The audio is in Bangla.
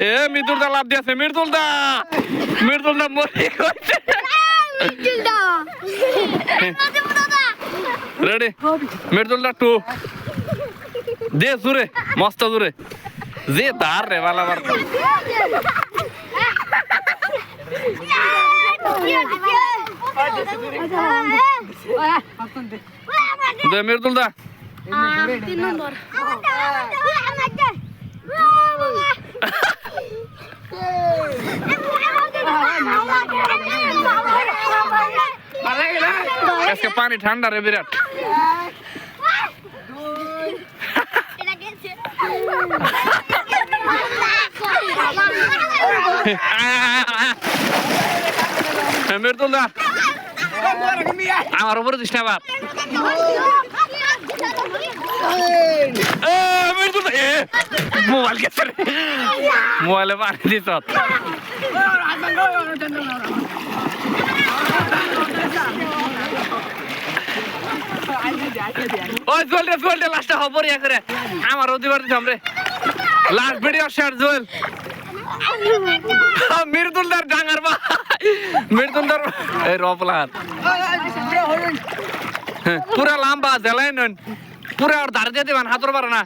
এ মৃদুলদা লাভ দিয়েছে মৃদুলদা মরে গেছে রেডি মৃদুলদা 2 দে জুরে মস্ত জুরে যে তার রে বালা বার দে মৃদুলদা 3 নম্বর আজকে পানি ঠান্ডা রে বিরাট মৃদুলদা আমার উপরে দিস না বাপ মোবাইল গেছে মোবাইলে পানি দিস ওই জুয়েল লাস্টটা খবর ইয়া করে আমার অধিবার দিতাম রে লাস্ট ভিডিও শেয়ার জুয়েল মৃদুলদার ডাঙ্গার বা মৃদুলদার এই রপলার পুরা লম্বা জেলাই নন পুরা আর দাঁড় দিয়ে দেবেন হাতর পারে না